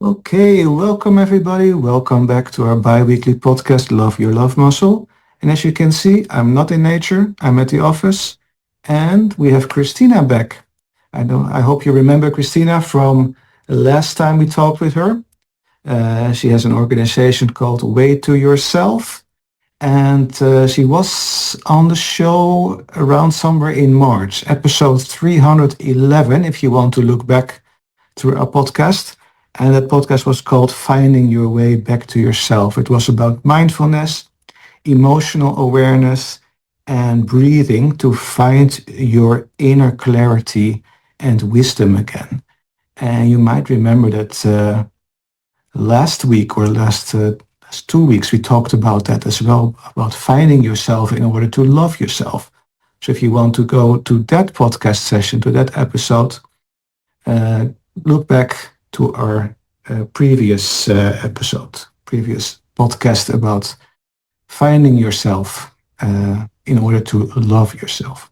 Okay, welcome everybody. Welcome back to our bi-weekly podcast, Love Your Love Muscle. And as you can see, I'm not in nature, I'm at the office, and we have Christina back. I hope you remember Christina from last time we talked with her. She has an organization called Way to Yourself, and she was on the show around somewhere in March, episode 311, if you want to look back through our podcast. And that podcast was called Finding Your Way Back to Yourself. It was about mindfulness, emotional awareness, and breathing to find your inner clarity and wisdom again. And you might remember that last week or last 2 weeks, we talked about that as well, about finding yourself in order to love yourself. So if you want to go to that podcast session, to that episode, uh, look back to our previous previous podcast about finding yourself in order to love yourself.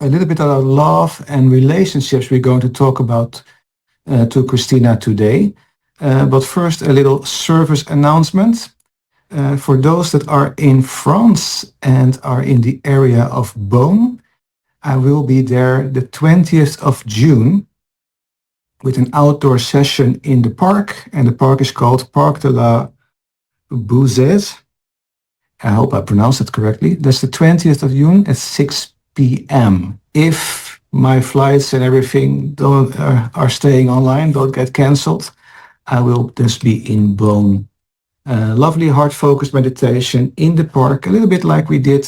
A little bit about love and relationships we're going to talk about to Christina today. But first, a little service announcement. For those that are in France and are in the area of Beaune, I will be there the 20th of June with an outdoor session in the park, and the park is called Parc de la Bouzaise. I hope I pronounced it correctly. That's the 20th of June at 6 p.m. If my flights and everything don't are staying online, don't get cancelled, I will just be in Beaune. Lovely heart-focused meditation in the park, a little bit like we did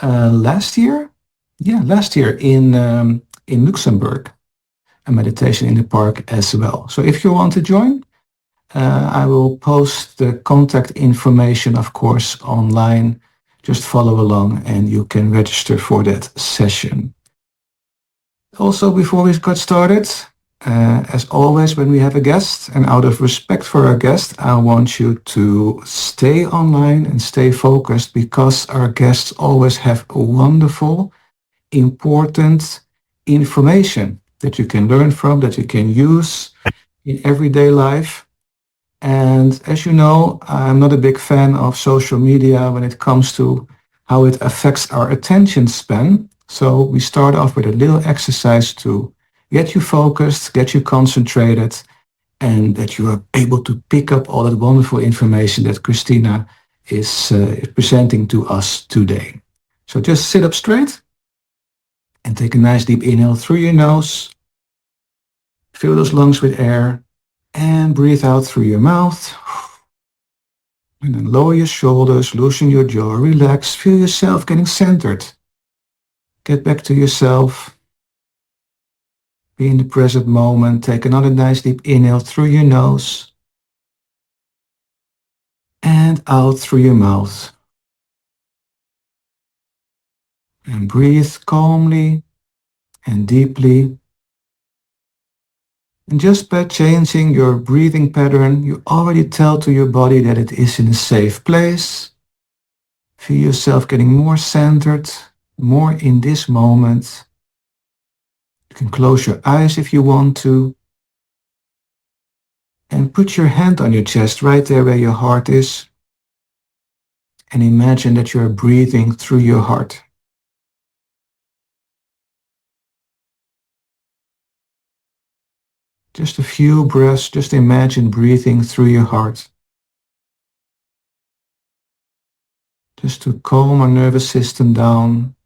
last year. Yeah, last year in Luxembourg. A meditation in the park as well. So if you want to join, I will post the contact information, of course, online. Just follow along and you can register for that session. Also, before we got started, as always, when we have a guest, and out of respect for our guest, I want you to stay online and stay focused because our guests always have wonderful, important information that you can learn from, that you can use in everyday life. And as you know, I'm not a big fan of social media when it comes to how it affects our attention span. So we start off with a little exercise to get you focused, get you concentrated, and that you are able to pick up all that wonderful information that Christina is presenting to us today. So just sit up straight and take a nice deep inhale through your nose. Fill those lungs with air and breathe out through your mouth. And then lower your shoulders, loosen your jaw, relax, feel yourself getting centered. Get back to yourself. Be in the present moment. Take another nice deep inhale through your nose and out through your mouth. And breathe calmly and deeply. And just by changing your breathing pattern, you already tell to your body that it is in a safe place. Feel yourself getting more centered, more in this moment. You can close your eyes if you want to. And put your hand on your chest, right there where your heart is. And imagine that you are breathing through your heart. Just a few breaths, just imagine breathing through your heart. Just to calm our nervous system down,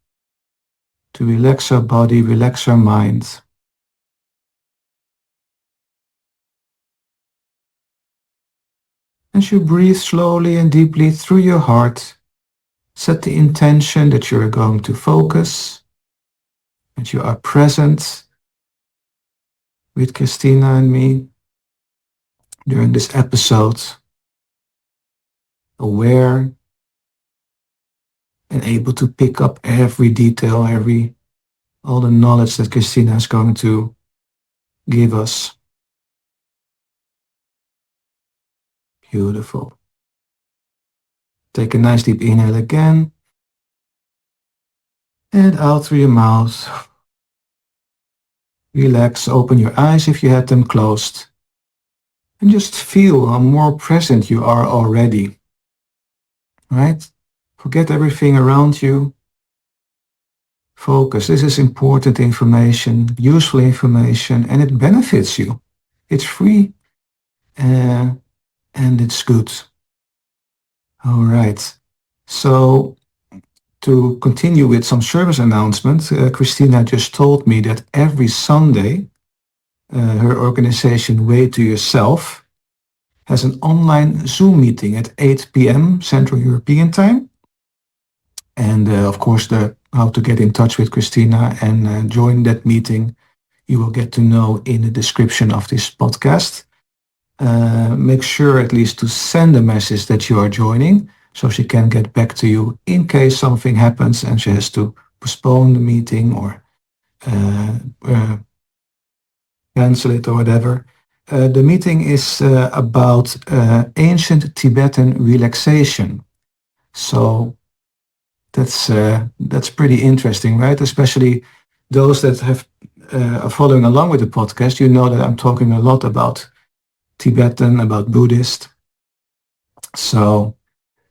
to relax our body, relax our mind. As you breathe slowly and deeply through your heart, set the intention that you are going to focus, that you are present with Christina and me during this episode, aware and able to pick up every detail, all the knowledge that Christina is going to give us. Beautiful. Take a nice deep inhale again. And out through your mouth. Relax, open your eyes if you had them closed. and just feel how more present you are already, right? Forget everything around you. Focus. This is important information, useful information, and it benefits you. It's free uh, and it's good. All right. So to continue with some service announcements, Christina just told me that every Sunday, her organization Way to Yourself has an online Zoom meeting at 8 p.m. Central European Time. And of course, the how to get in touch with Christina and join that meeting, you will get to know in the description of this podcast. Make sure at least to send a message that you are joining so she can get back to you in case something happens and she has to postpone the meeting or uh, uh, cancel it or whatever. The meeting is about ancient Tibetan relaxation. So that's pretty interesting, right? Especially those that have are following along with the podcast. You know that I'm talking a lot about Tibetan, about Buddhist. So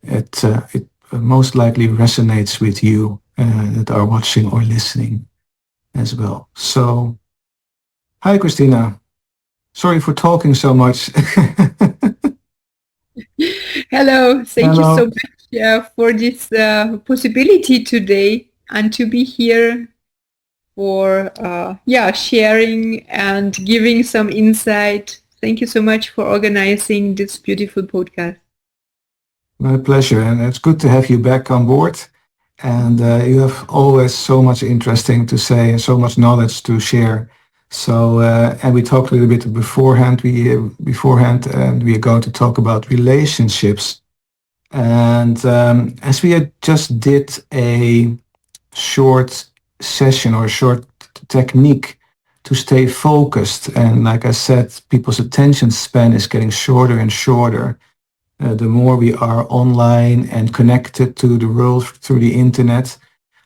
it most likely resonates with you that are watching or listening as well. So, hi, Christina. Sorry for talking so much. Hello, thank you so Hello. much for this possibility today and to be here for sharing and giving some insight. Thank you so much for organizing this beautiful podcast. My pleasure, and it's good to have you back on board. And you have always so much interesting to say and so much knowledge to share. So, and we talked a little bit beforehand. And we are going to talk about relationships. And as we had just did a short session or a short technique to stay focused, and like I said, people's attention span is getting shorter and shorter. The more we are online and connected to the world through the internet,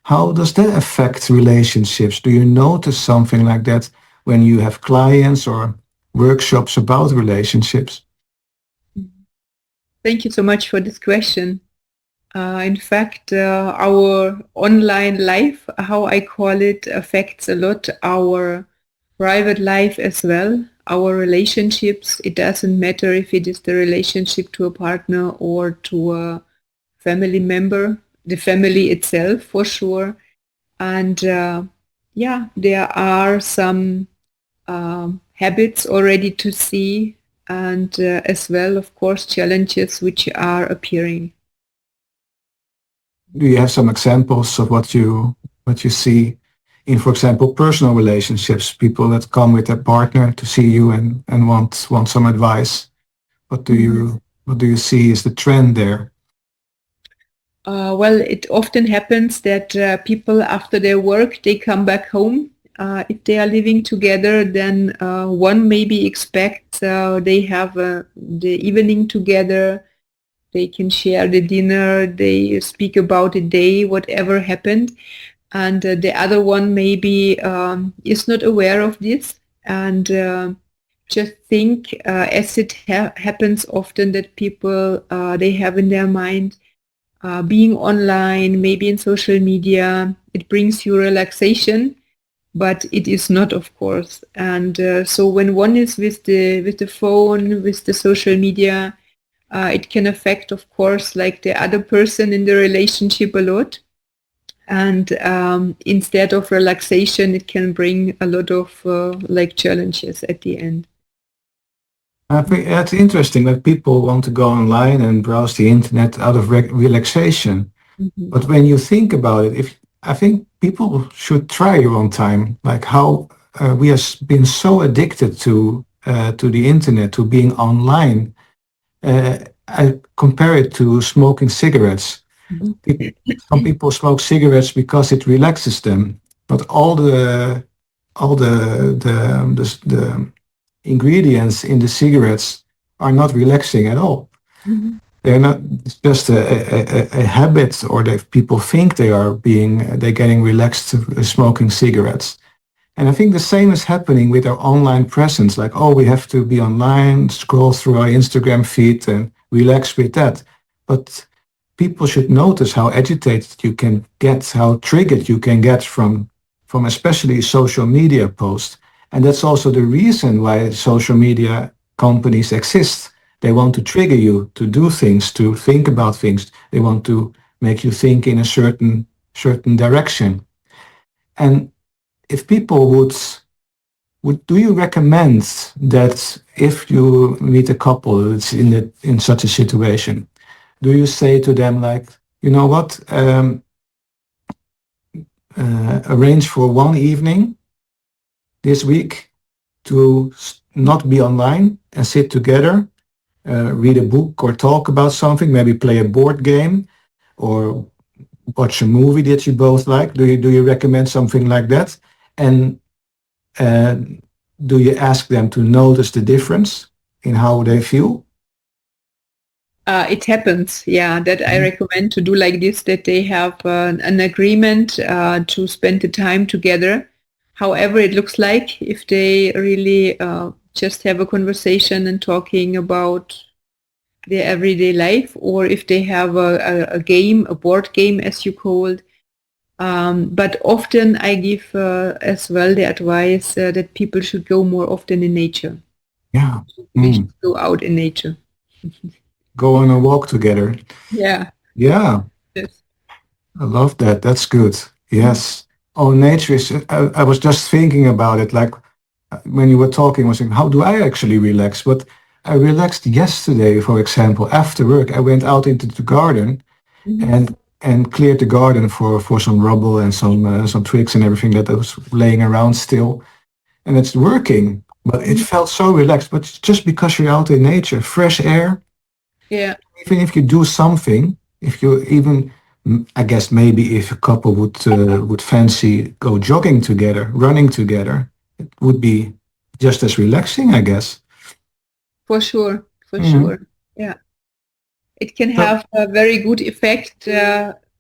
how does that affect relationships? Do you notice something like that when you have clients or workshops about relationships? Thank you so much for this question. In fact, our online life, how I call it, affects a lot our private life as well, our relationships. It doesn't matter if it is the relationship to a partner or to a family member, the family itself for sure. And there are some habits already to see, and as well, of course, challenges which are appearing. Do you have some examples of what you see in, for example, personal relationships? People that come with their partner to see you and want some advice. What do you see is the trend there? Well, it often happens that people after their work, they come back home. If they are living together, then one maybe expects they have the evening together. They can share the dinner. They speak about the day, whatever happened. And the other one maybe is not aware of this and just think as it happens often that people they have in their mind being online, maybe in social media, it brings you relaxation, but it is not, of course. And so when one is with the phone, with the social media, it can affect, of course, like the other person in the relationship a lot. And instead of relaxation, it can bring a lot of like challenges at the end. I think that's interesting that people want to go online and browse the internet out of relaxation. Mhm. But when you think about it, if I think people should try one time, like how we have been so addicted to the internet, to being online. I compare it to smoking cigarettes. Mhm. Some people smoke cigarettes because it relaxes them, but all the ingredients in the cigarettes are not relaxing at all. Mhm. They're not. It's just a habit, or that people think they're getting relaxed smoking cigarettes. And I think the same is happening with our online presence. Like, oh, we have to be online, scroll through our Instagram feed and relax with that. But people should notice how agitated you can get, how triggered you can get from especially social media posts. And that's also the reason why social media companies exist. They want to trigger you to do things, to think about things. They want to make you think in a certain direction. And if people would do you recommend that if you meet a couple that's in such a situation, do you say to them like, you know what, arrange for one evening this week to not be online and sit together, read a book or talk about something, maybe play a board game or watch a movie that you both like? Do you recommend something like that? And uh, do you ask them to notice the difference in how they feel? It happens, yeah, that I Mhm. recommend to do like this, that they have an agreement to spend the time together. However, it looks like if they really just have a conversation and talking about their everyday life, or if they have a game, a board game, as you called. But often I give as well the advice that people should go more often in nature. Yeah. They should Mm. go out in nature. Go on a walk together. Yeah. Yeah, Yes. I love that. That's good. Yes. Oh, nature is. I was just thinking about it. Like when you were talking, I was thinking, how do I actually relax? But I relaxed yesterday, for example, after work. I went out into the garden Mhm. and cleared the garden for some rubble and some twigs and everything that was laying around still. And it's working, but it Mhm. felt so relaxed. But it's just because you're out in nature, fresh air, Yeah, even if you do something, if you even, I guess maybe if a couple would fancy go jogging together, running together, it would be just as relaxing, I guess. for sure. For Mhm. sure. Yeah. It can So have a very good effect,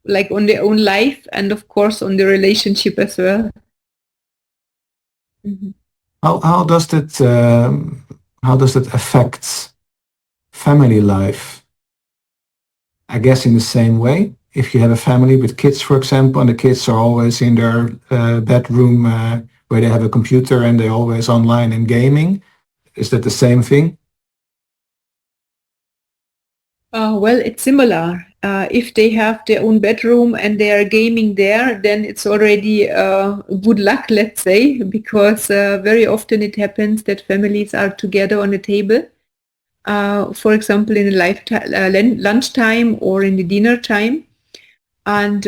like on their own life and of course on the relationship as well. Mhm. how does that affect family life? I guess in the same way. If you have a family with kids, for example, and the kids are always in their bedroom where they have a computer and they're always online and gaming, is that the same thing? Well, it's similar. If they have their own bedroom and they are gaming there, then it's already good luck, let's say, because very often it happens that families are together on a table, for example, in the lunchtime or in the dinner time, and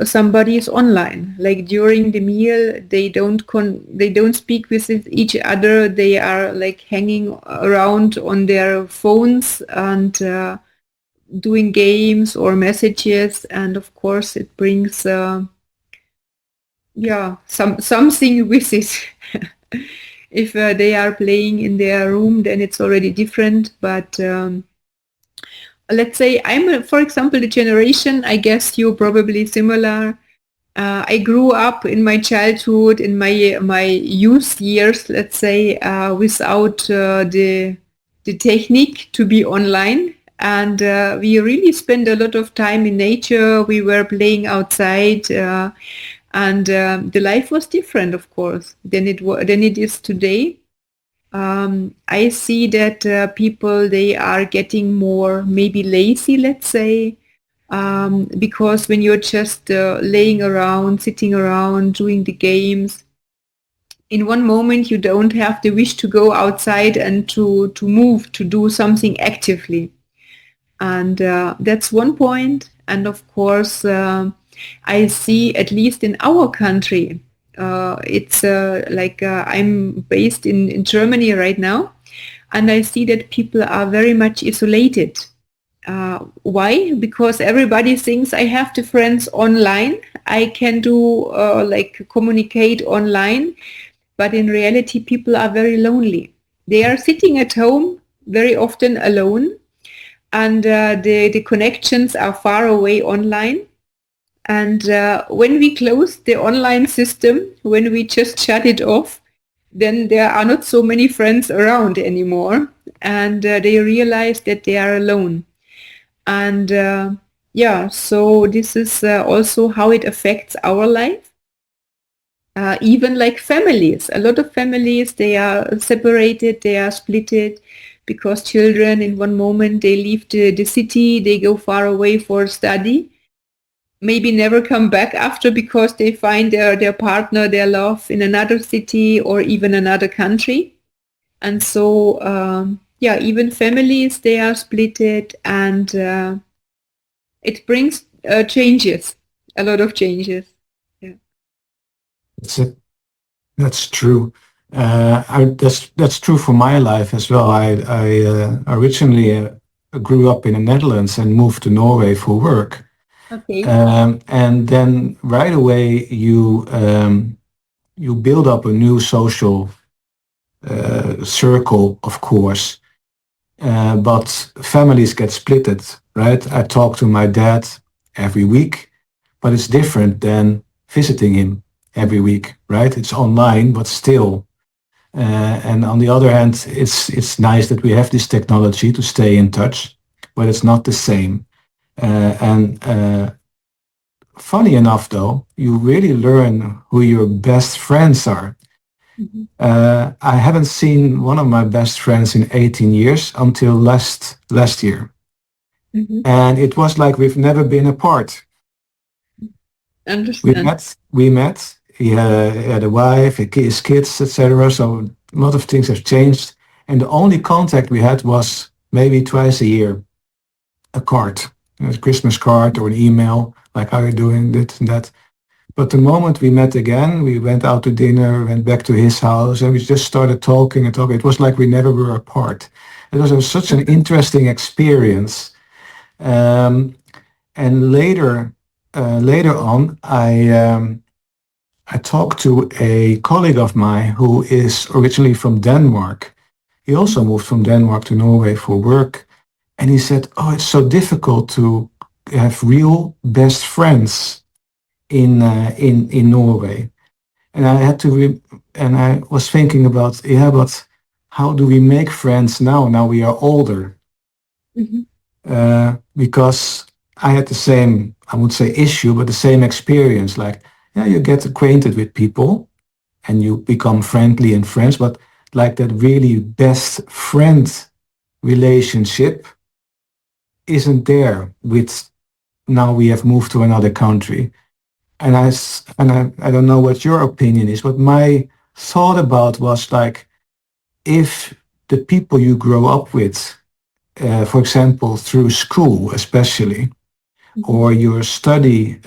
somebody is online. Like during the meal, they don't speak with each other. They are like hanging around on their phones and doing games or messages, and of course it brings something with it. If they are playing in their room, then it's already different, but let's say for example, the generation, I guess you're probably similar. I grew up in my childhood, in my youth years, let's say, without the technique to be online, and we really spent a lot of time in nature. We were playing outside, and the life was different, of course, than it is today. I see that people, they are getting more maybe lazy, let's say, because when you're just laying around, sitting around, doing the games, in one moment you don't have the wish to go outside and to move, to do something actively. And that's one point. And of course, I see, at least in our country, it's like I'm based in Germany right now, and I see that people are very much isolated. Why? Because everybody thinks I have the friends online. I can do like communicate online, but in reality, people are very lonely. They are sitting at home very often alone, and the connections are far away online. And when we close the online system, when we just shut it off, then there are not so many friends around anymore, and they realize that they are alone. And yeah, so this is also how it affects our life. Even like families, a lot of families, they are separated, they are splitted because children in one moment they leave the city, they go far away for study, maybe never come back after because they find their partner, their love in another city or even another country. And so, yeah, even families, they are splitted, and it brings changes, a lot of changes. Yeah. That's it. That's true. That's true for my life as well. I originally grew up in the Netherlands and moved to Norway for work. Okay. And then right away you build up a new social circle, of course. But families get splitted, right? I talk to my dad every week, but it's different than visiting him every week, right? It's online, but still. And on the other hand, it's nice that we have this technology to stay in touch, but it's not the same. And funny enough, though, you really learn who your best friends are. Mhm. I haven't seen one of my best friends in 18 years until last year, Mhm. and it was like we've never been apart. We Understand. met, we met. He had a wife, his kids, etc. So a lot of things have changed, and the only contact we had was maybe twice a year, a card, a Christmas card or an email, like how are you doing, this and that. But the moment we met again, we went out to dinner, went back to his house, and we just started talking and talking. It was like we never were apart. It was such an interesting experience. Um, and later on, I talked to a colleague of mine who is originally from Denmark. He also moved from Denmark to Norway for work, and he said, "Oh, it's so difficult to have real best friends in Norway." And I had to, and I was thinking about, yeah, but how do we make friends now? Now we are older, Mhm. because I had the same, I would say, issue, but the same experience. Like, yeah, you get acquainted with people and you become friendly and friends, but like that really best friend relationship isn't there with now we have moved to another country. And I don't know what your opinion is, but my thought about was like, if the people you grow up with, for example, through school especially, Mhm. or your study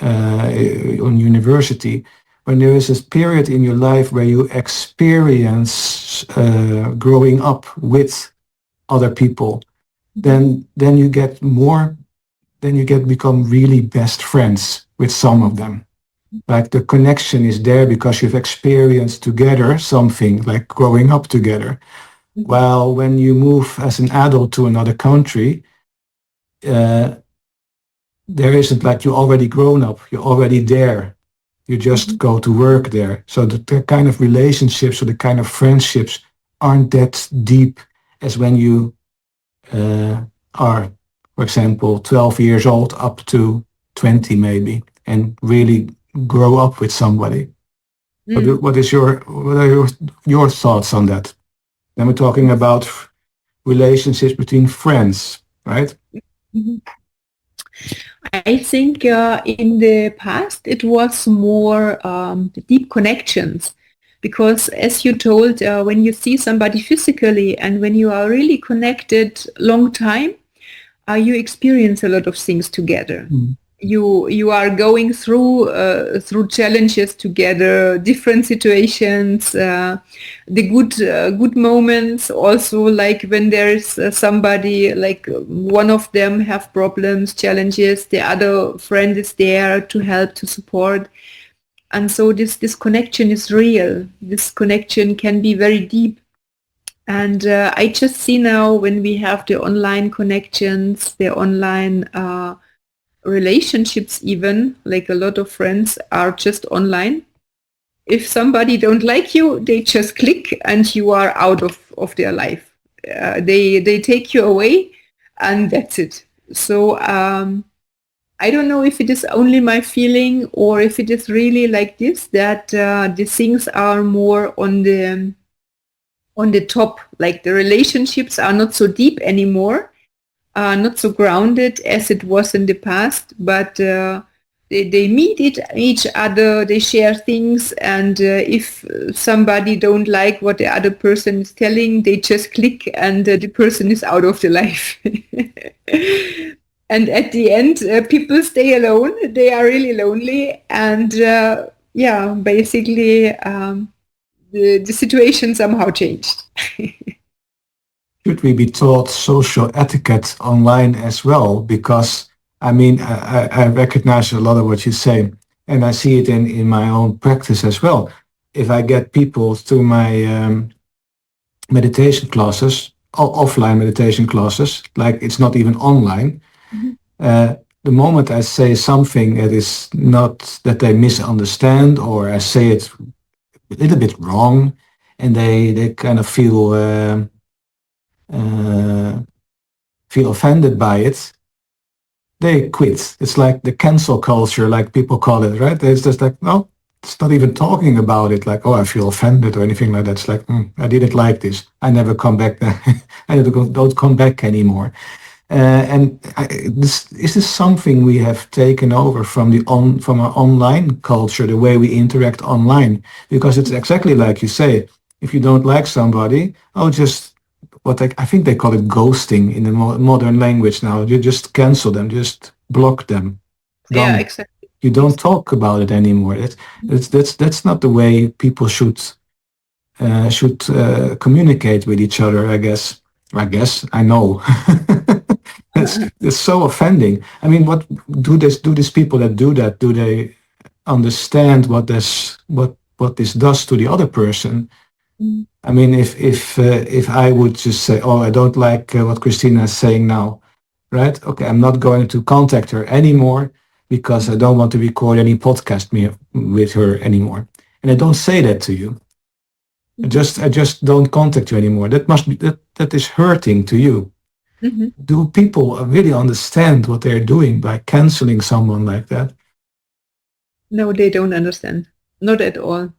on university, when there is a period in your life where you experience growing up with other people, Mhm. then you get more, then you get become really best friends with some of them. Like the connection is there because you've experienced together something like growing up together. Mhm. While when you move as an adult to another country, uh, there isn't like you're already grown up, you're already there. You just Mhm. go to work there. So the kind of relationships or the kind of friendships aren't that deep as when you are, for example, 12 years old up to 20 maybe, and really grow up with somebody. Mm. What are your thoughts on that? Then we're talking about relationships between friends, right? Mhm. I think in the past it was more deep connections because, as you told, when you see somebody physically and when you are really connected long time, you experience a lot of things together. Mm. You are going through challenges together, different situations, the good moments. Also, like when there is somebody like one of them have problems, challenges, the other friend is there to help, to support. And so this connection is real. This connection can be very deep. And I just see now when we have the online connections, the online relationships, even like a lot of friends are just online. If somebody don't like you, they just click and you are out of their life. They take you away and that's it. So I don't know if it is only my feeling or if it is really like this, that the things are more on the top, like the relationships are not so deep anymore, not so grounded as it was in the past, but they meet each other, they share things, and if somebody don't like what the other person is telling, they just click and the person is out of the life. And at the end, people stay alone. They are really lonely, and yeah, basically the situation somehow changed. Should we be taught social etiquette online as well? Because I mean, I recognize a lot of what you say, and I see it in my own practice as well. If I get people to my meditation classes, offline meditation classes, like it's not even online, Mhm. the moment I say something that is not that they misunderstand, or I say it a little bit wrong, and they kind of uh, feel offended by it, they quit. It's like the cancel culture, like people call it, right? It's just like, no, it's not even talking about it. Like, oh, I feel offended or anything like that. It's like, I didn't like this. I never come back. I don't come back anymore. Is this something we have taken over from from our online culture, the way we interact online? Because it's exactly like you say. If you don't like somebody, oh, just I think they call it ghosting in the modern language now. You just cancel them, just block them. Yeah, Done. exactly. You don't talk about it anymore. That's not the way people should communicate with each other. I know. It's so offending. I mean, what do these people that do that? Do they understand what this does to the other person? Mm. I mean, if I would just say, "Oh, I don't like what Christina is saying now," right? Okay, I'm not going to contact her anymore because I don't want to record any podcast with her anymore. And I don't say that to you. Mhm. I just don't contact you anymore. That is hurting to you. Mhm. Do people really understand what they're doing by canceling someone like that? No, they don't understand. Not at all.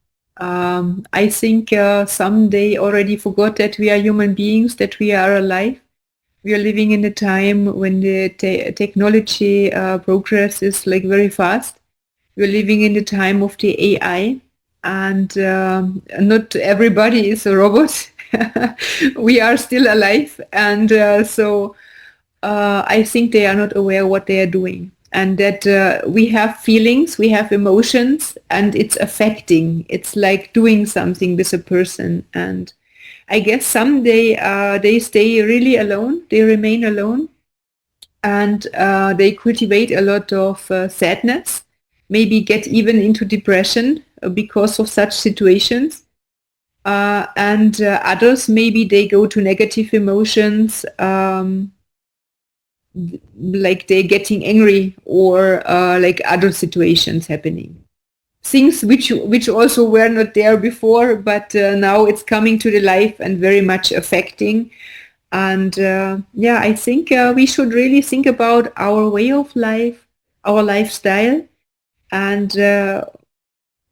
I think some they already forgot that we are human beings, that we are alive. We are living in a time when the technology progress is like very fast. We're living in the time of the AI, and not everybody is a robot. We are still alive, and so I think they are not aware what they are doing, and that we have feelings, we have emotions, and it's affecting. It's like doing something with a person, and I guess someday they stay really alone. They remain alone, and they cultivate a lot of sadness. Maybe get even into depression because of such situations. And others, maybe they go to negative emotions. Like they're getting angry or like other situations happening, things which also were not there before, but now it's coming to the life and very much affecting. And yeah, I think we should really think about our way of life, our lifestyle, and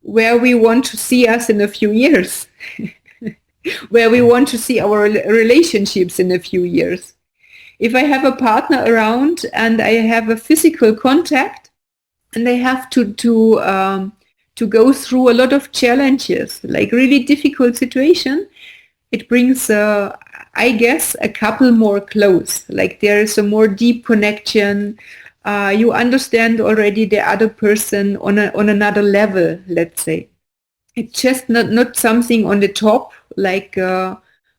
where we want to see us in a few years, where we want to see our relationships in a few years. If I have a partner around and I have a physical contact and I have to go through a lot of challenges, like really difficult situation, it brings, I guess, a couple more close. Like there is a more deep connection. You understand already the other person on another level, let's say. It's just not something on the top, like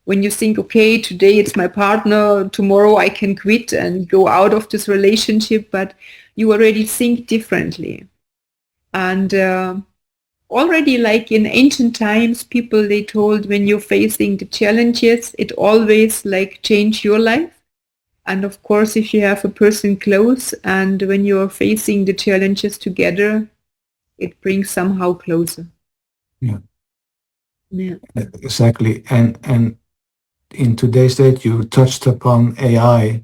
when you think, okay, today it's my partner, tomorrow I can quit and go out of this relationship, but you already think differently. And already like in ancient times, people, they told when you're facing the challenges, it always like change your life. And of course, if you have a person close and when you're facing the challenges together, it brings somehow closer. Yeah, Yeah. exactly. And in today's date, you touched upon AI.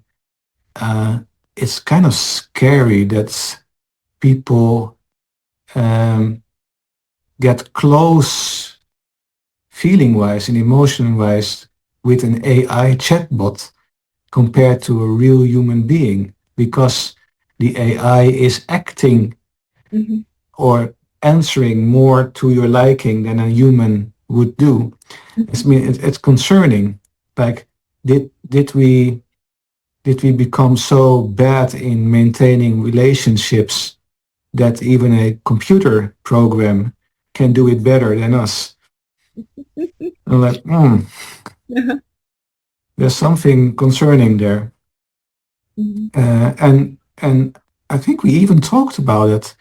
Uh, it's kind of scary that people um, get close feeling wise and emotion wise with an AI chatbot compared to a real human being because the AI is acting Mm-hmm. or answering more to your liking than a human would do. Mm-hmm. It's concerning. Like, did we become so bad in maintaining relationships that even a computer program can do it better than us? I'm like, there's something concerning there. Mm-hmm. And I think we even talked about it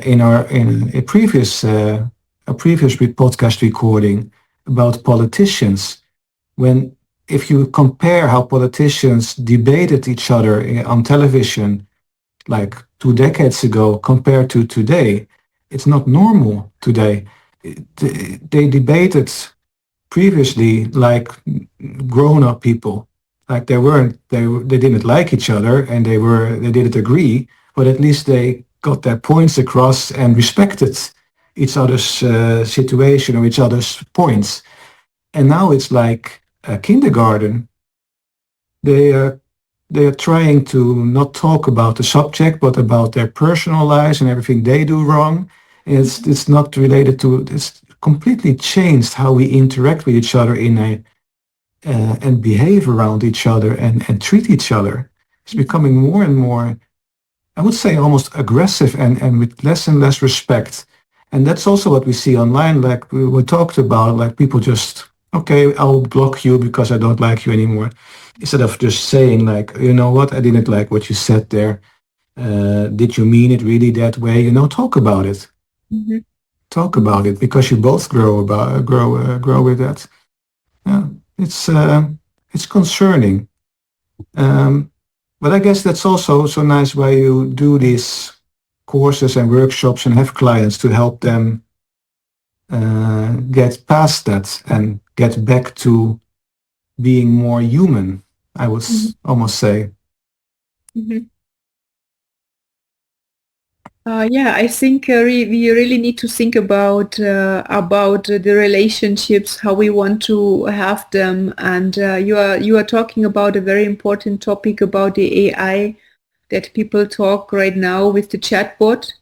in a previous podcast recording about politicians. When if you compare how politicians debated each other on television like 2 decades ago compared to today, it's not normal today. They debated previously like grown-up people, like they didn't like each other and they didn't agree, but at least they got their points across and respected each other's situation or each other's points. And now it's like kindergarten. They are trying to not talk about the subject but about their personal lives and everything they do wrong. It's not related to, it's completely changed how we interact with each other in a and behave around each other and treat each other. It's becoming more and more, I would say, almost aggressive and with less and less respect. And that's also what we see online, like we talked about, like people just, okay, I'll block you because I don't like you anymore. Instead of just saying like, you know what, I didn't like what you said there. Did you mean it really that way? Talk about it. Mm-hmm. Talk about it because you both grow with that. Yeah, it's concerning. Um, but I guess that's also so nice why you do these courses and workshops and have clients to help them get past that and get back to being more human, I would Mm-hmm. almost say. Mm-hmm. Yeah, I think we really need to think about the relationships, how we want to have them, and you are talking about a very important topic about the AI that people talk right now with the chatbot.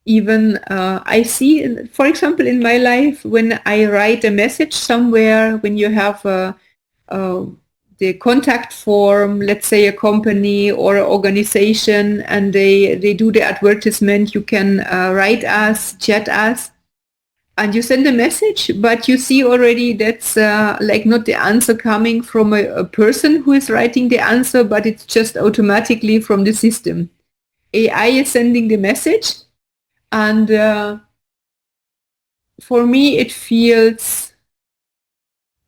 Even I see, for example, in my life, when I write a message somewhere, when you have uh, the contact form, let's say a company or an organization, and they do the advertisement, you can write us, chat us, and you send a message, but you see already that's like not the answer coming from a person who is writing the answer, but it's just automatically from the system. AI is sending the message, and for me it feels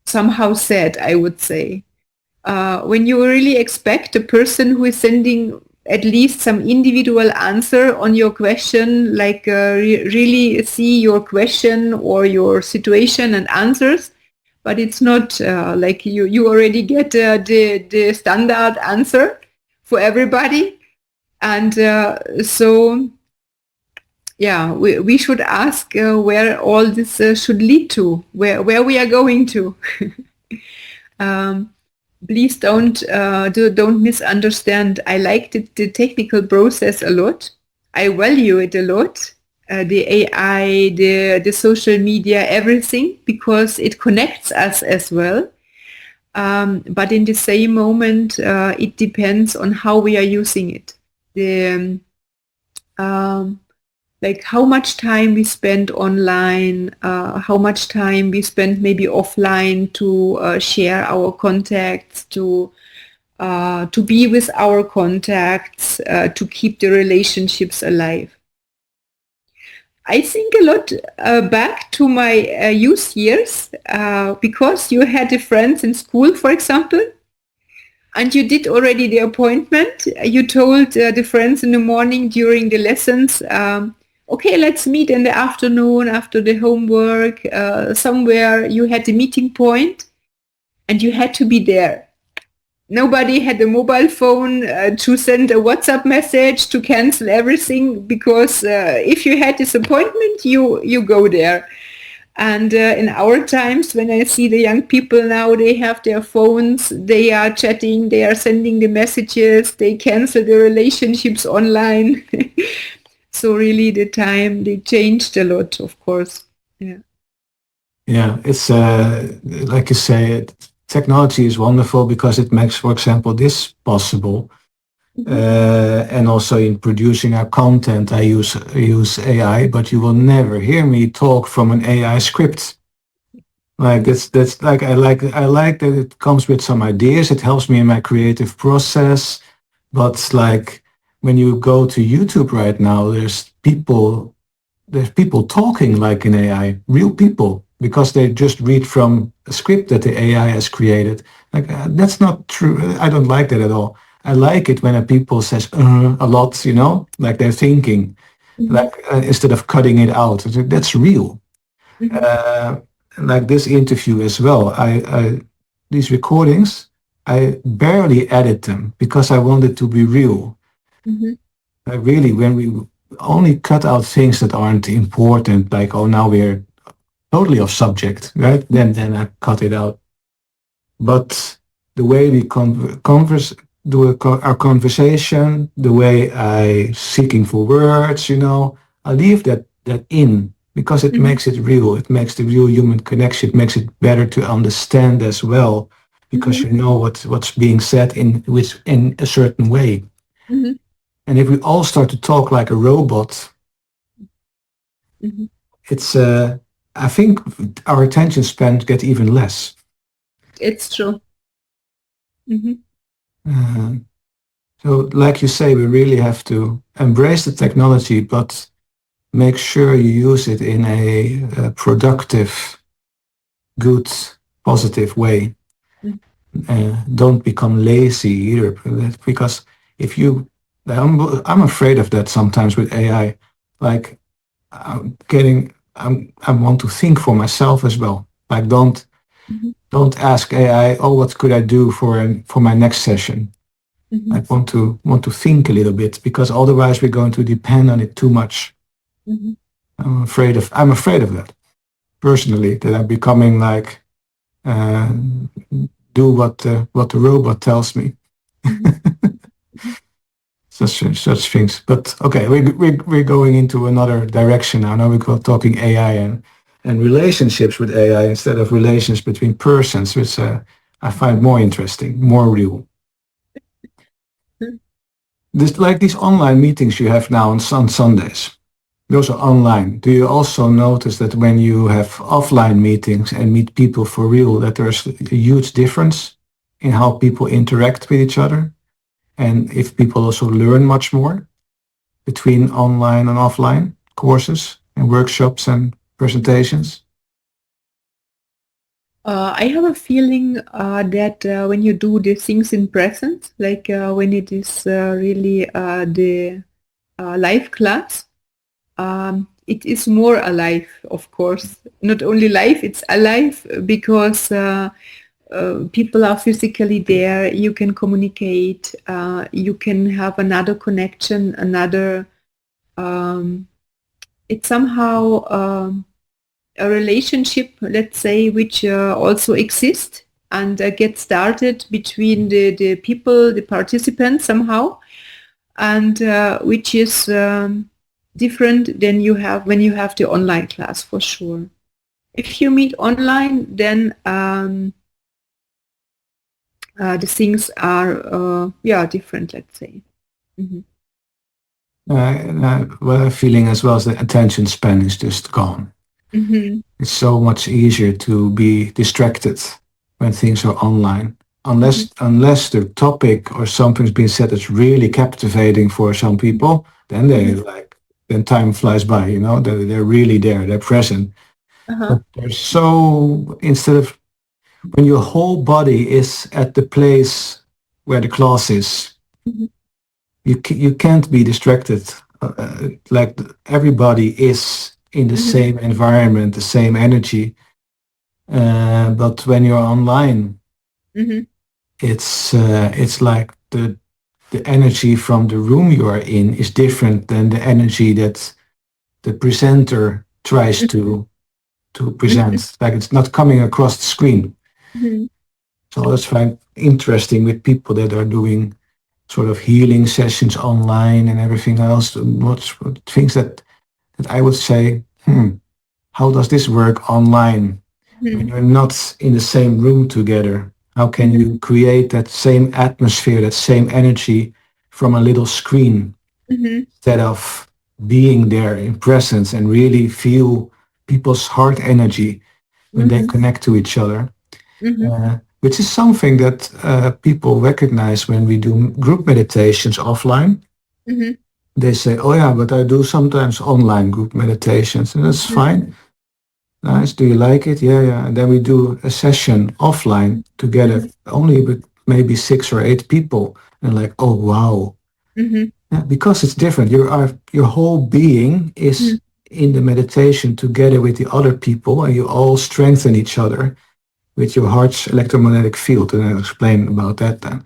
somehow sad, I would say. When you really expect a person who is sending at least some individual answer on your question, like really see your question or your situation and answers, but it's not like you already get the standard answer for everybody. And so yeah, we should ask where all this should lead to, where we are going to. um, Please don't misunderstand. I like the technical process a lot. I value it a lot. The AI, the social media, everything, because it connects us as well. But in the same moment, it depends on how we are using it. The um, like how much time we spend online, how much time we spend maybe offline to share our contacts, to be with our contacts, to keep the relationships alive. I think a lot back to my youth years, because you had the friends in school, for example, And you did already the appointment. You told the friends in the morning during the lessons, okay, let's meet in the afternoon after the homework. Somewhere you had the meeting point and you had to be there. Nobody had a mobile phone to send a WhatsApp message to cancel everything, because if you had this appointment, you go there. And in our times, when I see the young people now, they have their phones, they are chatting, they are sending the messages, they cancel the relationships online. So really the time, they changed a lot, of course. Yeah. Yeah, it's like you say, technology is wonderful because it makes, for example, this possible. Mhm. And also in producing our content, I use AI, but you will never hear me talk from an AI script. Like that's like I like that it comes with some ideas. It helps me in my creative process. But like when you go to YouTube right now, there's people talking like an AI, real people, because they just read from a script that the AI has created. Like that's not true. I don't like that at all. I like it when a people says a lot, like they're thinking, Mhm. like instead of cutting it out. That's real. Mhm. Uh, like this interview as well. These recordings, I barely edit them because I want it to be real. Mhm. Really, when we only cut out things that aren't important, like, oh, now we're totally off subject, right? Then I cut it out. But the way we converse, our conversation, the way I seeking for words, I leave that in because it Mhm. makes it real. It makes the real human connection. It makes it better to understand as well, because Mhm. you know what's being said in a certain way. Mhm. And if we all start to talk like a robot, Mhm. it's I think our attention span get even less. It's true. Mhm. Uh, so, like you say, we really have to embrace the technology, but make sure you use it in a productive, good, positive way. Mhm. Don't become lazy either, because if you, I'm afraid of that sometimes with AI. Like I want to think for myself as well. Like Mhm. don't ask AI, oh, what could I do for my next session? I Mhm. want to think a little bit because otherwise we're going to depend on it too much. Mhm. I'm afraid of that personally, that I'm becoming like uh, do what the robot tells me. Mhm. Mhm. Such things. But okay, we're going into another direction now. Now we're talking AI and relationships with AI instead of relations between persons, which I find more interesting, more real. This like these online meetings you have now on Sundays. Those are online. Do you also notice that when you have offline meetings and meet people for real, that there's a huge difference in how people interact with each other, and if people also learn much more between online and offline courses and workshops and presentations? I have a feeling that when you do the things in presence, like when it is really the live class, it is more alive, of course. Not only live, it's alive because people are physically there. You can communicate. You can have another connection, another. Um, it's somehow a relationship, let's say, which also exists and get started between the people, the participants somehow, and which is different than you have when you have the online class, for sure. If you meet online, then the things are yeah, different, let's say. Hmm. What I'm feeling as well is the attention span is just gone. Hmm. It's so much easier to be distracted when things are online. Hmm. Unless the topic or something's been said that's really captivating for some people, then Hmm. then time flies by, they're really there, they're present. Uh-huh. But they're so, instead of when your whole body is at the place where the class is. Mhm. You can't be distracted. Like everybody is in the Mhm. same environment, the same energy. But when you're online, Mhm. it's like the energy from the room you are in is different than the energy that the presenter tries to Mhm. present. Like it's not coming across the screen. Mhm. So that's very interesting with people that are doing sort of healing sessions online and everything else. What things that I would say, how does this work online when Mhm. you're not in the same room together? How can Mhm. you create that same atmosphere, that same energy from a little screen Mhm. instead of being there in presence and really feel people's heart energy when they Mhm. connect to each other? Mhm. Which is something that people recognize when we do group meditations offline. Mhm. They say, "Oh yeah, but I do sometimes online group meditations, and that's Mhm. fine. Nice. Do you like it? Yeah, yeah." And then we do a session offline together, Mhm. only with maybe 6 or 8 people, and like, oh wow, Mhm. yeah, because it's different. Your whole being is Mhm. in the meditation together with the other people, and you all strengthen each other with your heart's electromagnetic field. And I'll explain about that then.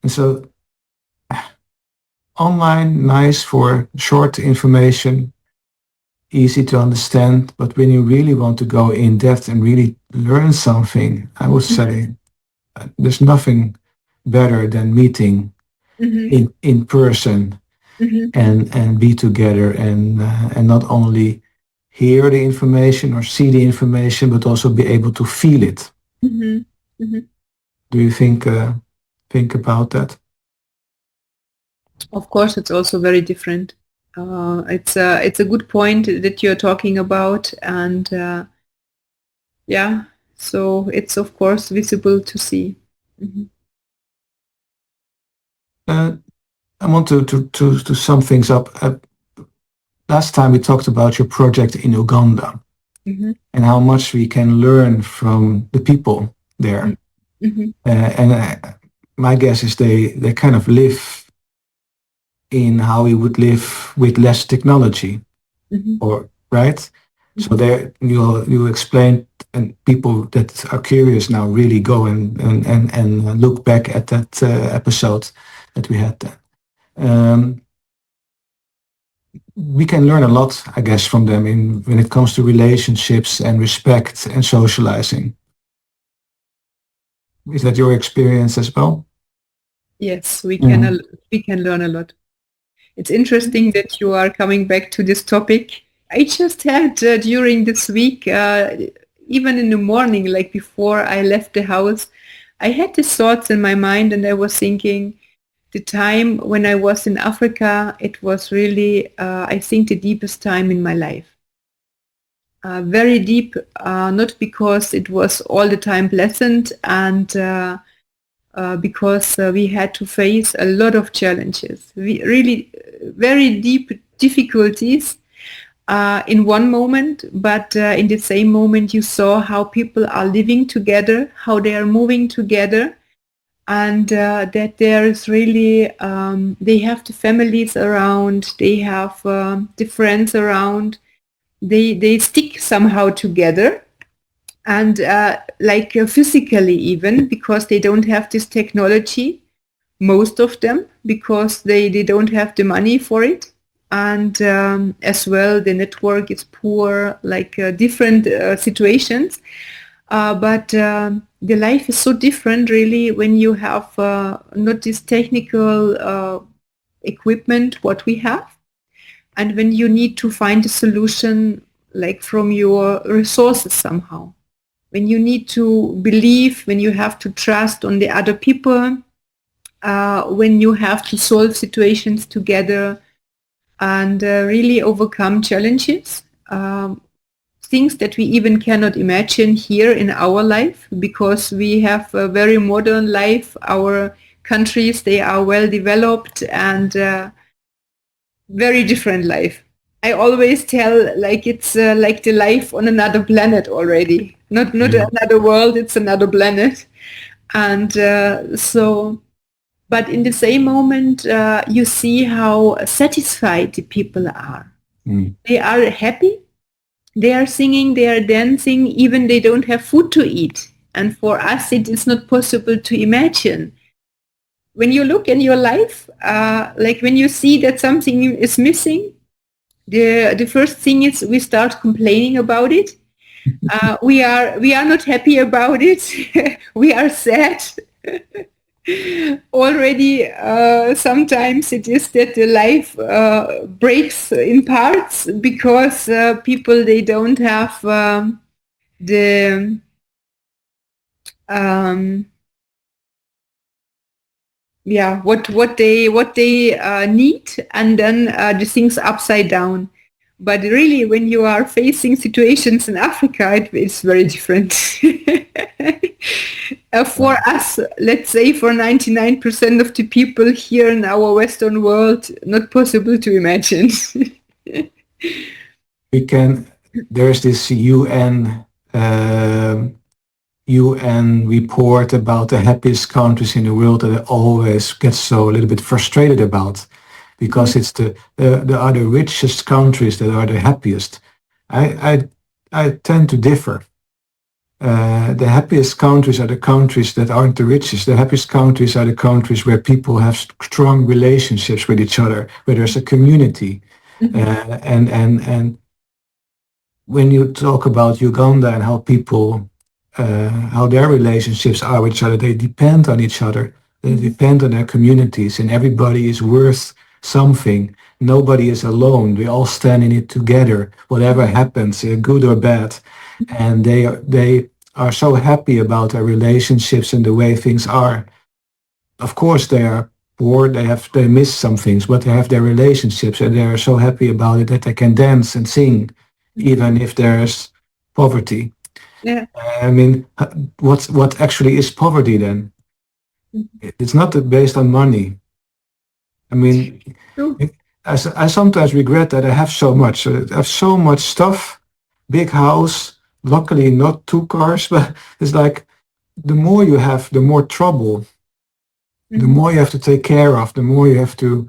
And so online, nice for short information, easy to understand. But when you really want to go in depth and really learn something, I would Mhm. say there's nothing better than meeting Mhm. in person Mhm. and be together and not only hear the information or see the information, but also be able to feel it. Mhm. Mhm. Do you think about that? Of course, it's also very different. It's a good point that you're talking about, and yeah, so it's of course visible to see. Mhm. Uh, I want to sum things up. Last time we talked about your project in Uganda Mhm. and how much we can learn from the people there. Mhm. And my guess is they kind of live in how we would live with less technology, Mhm. or right? So Mhm. there you explained, and people that are curious now really go and look back at that episode that we had then. We can learn a lot, I guess, from them in when it comes to relationships and respect and socializing. Is that your experience as well? Yes, Mhm. we can learn a lot. It's interesting that you are coming back to this topic. I just had during this week, even in the morning, like before I left the house, I had these thoughts in my mind, and I was thinking the time when I was in Africa, it was really, I think, the deepest time in my life. Very deep, not because it was all the time pleasant and because we had to face a lot of challenges, we really very deep difficulties in one moment, but in the same moment you saw how people are living together, how they are moving together, and that there is really they have the families around, they have the friends around, they stick somehow together, and like physically even because they don't have this technology, most of them, because they don't have the money for it, and as well the network is poor, like different situations, but the life is so different really when you have not this technical equipment what we have, and when you need to find a solution like from your resources somehow, when you need to believe, when you have to trust on the other people, when you have to solve situations together and really overcome challenges, things that we even cannot imagine here in our life because we have a very modern life. Our countries, they are well developed and very different life. I always tell like it's like the life on another planet already. Not Yeah. another world, it's another planet. And so But in the same moment, you see how satisfied the people are. Mm. They are happy. They are singing, they are dancing, even they don't have food to eat. And for us, it is not possible to imagine. When you look in your life, like when you see that something is missing, the first thing is we start complaining about it. We are not happy about it. We are sad. Already, sometimes it is that the life breaks in parts because people they don't have the um, yeah what they need, and then the things upside down. But really, when you are facing situations in Africa, it's very different. For Right. us, let's say for 99% of the people here in our Western world, not possible to imagine. We can. There's this UN report about the happiest countries in the world that I always get so a little bit frustrated about, because it's the other richest countries that are the happiest. I I tend to differ. The happiest countries are the countries that aren't the richest. The happiest countries are the countries where people have strong relationships with each other, where there's a community. Mhm. And when you talk about Uganda and how people, how their relationships are with each other, they depend on each other. They Mhm. depend on their communities, and everybody is worth something. Nobody is alone. We all stand in it together, whatever happens, good or bad. And they are so happy about their relationships and the way things are. Of course, they are poor. They miss some things, but they have their relationships, and they are so happy about it that they can dance and sing, even if there's poverty. Yeah. I mean, what actually is poverty then? It's not based on money. I mean, True. I sometimes regret that I have so much. I have so much stuff, big house. Luckily, not two cars, but it's like the more you have, the more trouble, the Mhm. more you have to take care of, the more you have to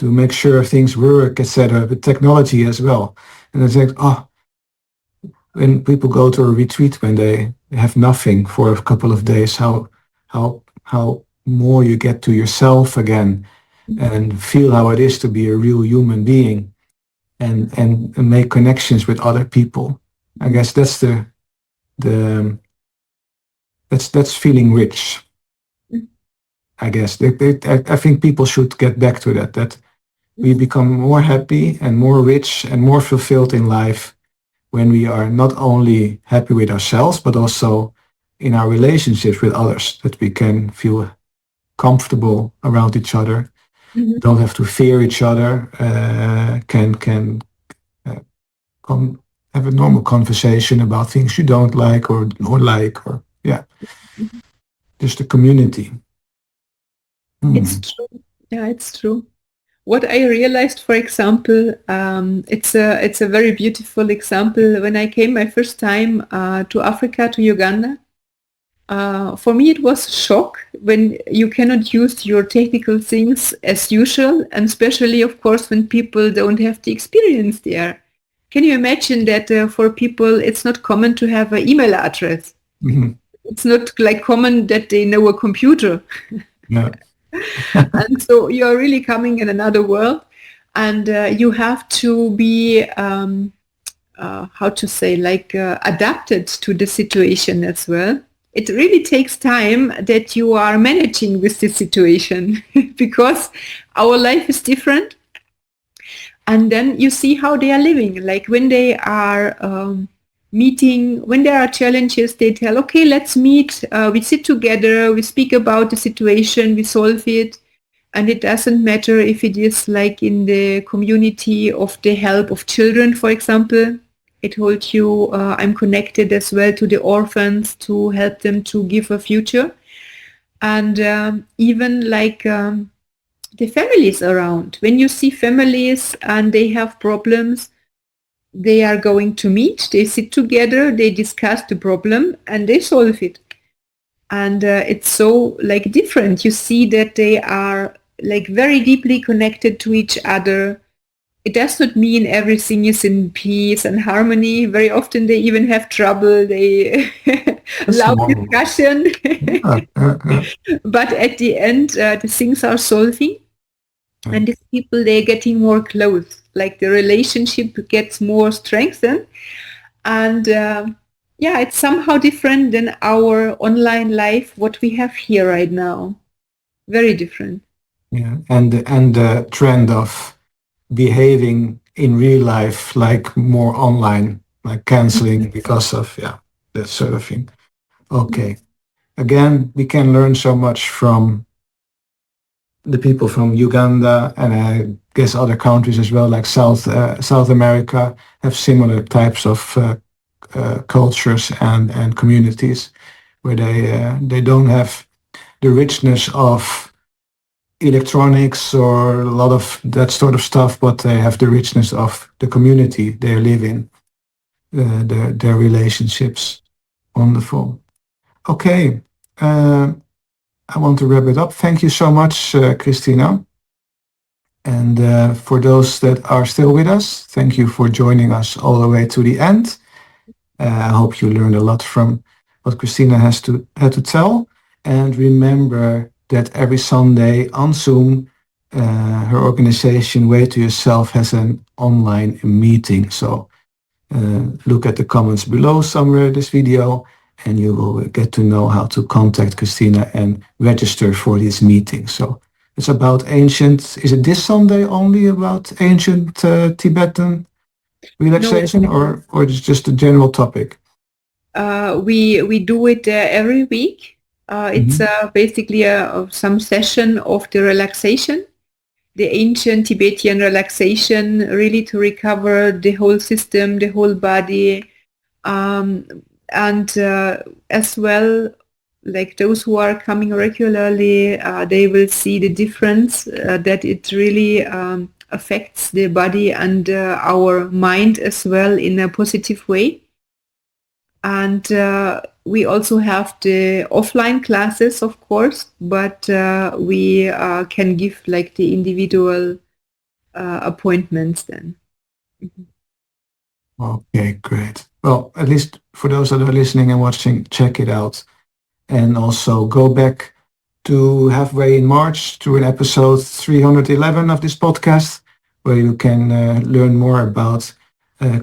make sure things work, etc. With technology as well. And it's like, oh, when people go to a retreat when they have nothing for a couple of days, how more you get to yourself again and feel how it is to be a real human being and make connections with other people. I guess the that's feeling rich. I guess I think people should get back to that. That we become more happy and more rich and more fulfilled in life when we are not only happy with ourselves, but also in our relationships with others, that we can feel comfortable around each other, Mhm. don't have to fear each other, can uh, come have a normal conversation about things you don't like or like, or yeah, Mhm. just a community. It's Hmm. true. Yeah, it's true. What I realized, for example, it's a very beautiful example. When I came my first time to Africa, to Uganda, for me it was a shock when you cannot use your technical things as usual, and especially, of course, when people don't have the experience there. Can you imagine that for people it's not common to have an email address? Hmm. It's not like common that they know a computer. Yeah. And so you're really coming in another world, and you have to be how to say, like adapted to the situation as well. It really takes time that you are managing with the situation because our life is different, and then you see how they are living, like when they are meeting, when there are challenges, they tell, okay, let's meet, we sit together, we speak about the situation, we solve it. And it doesn't matter if it is like in the community of the help of children, for example. I told you I'm connected as well to the orphans to help them to give a future. And even like the families around. When you see families and they have problems, they are going to meet, they sit together, they discuss the problem and they solve it. and it's so like different. You see that they are like very deeply connected to each other. It does not mean everything is in peace and harmony. Very often they even have trouble. They That's loud normal. discussion. Yeah. But at the end, the things are solving, Yeah. and these people, they're getting more close. Like the relationship gets more strengthened, and yeah, it's somehow different than our online life, what we have here right now. Very different. Yeah. And the trend of behaving in real life like more online, like canceling because of that sort of thing. Okay. Again, we can learn so much from the people from Uganda and I guess other countries as well, like South America, have similar types of cultures and communities where they don't have the richness of electronics or a lot of that sort of stuff, but they have the richness of the community they live in, their relationships. Wonderful. Okay, uh, I want to wrap it up. Thank you so much, Christina. And for those that are still with us, thank you for joining us all the way to the end. I hope you learned a lot from what Christina had to tell. And remember that every Sunday on Zoom, her organization Way to Yourself has an online meeting. So look at the comments below somewhere this video, and you will get to know how to contact Christina and register for this meeting. So it's about ancient. Is it this Sunday only about ancient Tibetan No, relaxation, or it's just a general topic? we do it every week. It's Mhm. basically some session of the relaxation, the ancient Tibetan relaxation, really to recover the whole system, the whole body, um, and as well, like those who are coming regularly, they will see the difference that it really affects the body and our mind as well in a positive way. And we also have the offline classes, of course, but we can give like the individual appointments then. Mhm. Okay, great. Well, at least for those that are listening and watching, check it out. And also go back to halfway in March to an episode 311 of this podcast, where you can learn more about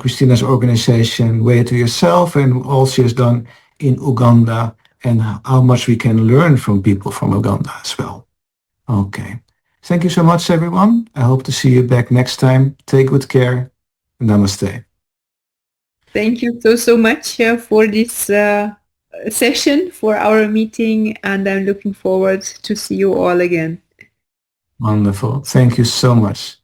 Christina's organization, Way to Yourself, and all she has done in Uganda, and how much we can learn from people from Uganda as well. Okay. Thank you so much, everyone. I hope to see you back next time. Take good care. Namaste. Thank you so much for this session, for our meeting, and I'm looking forward to see you all again. Wonderful. Thank you so much.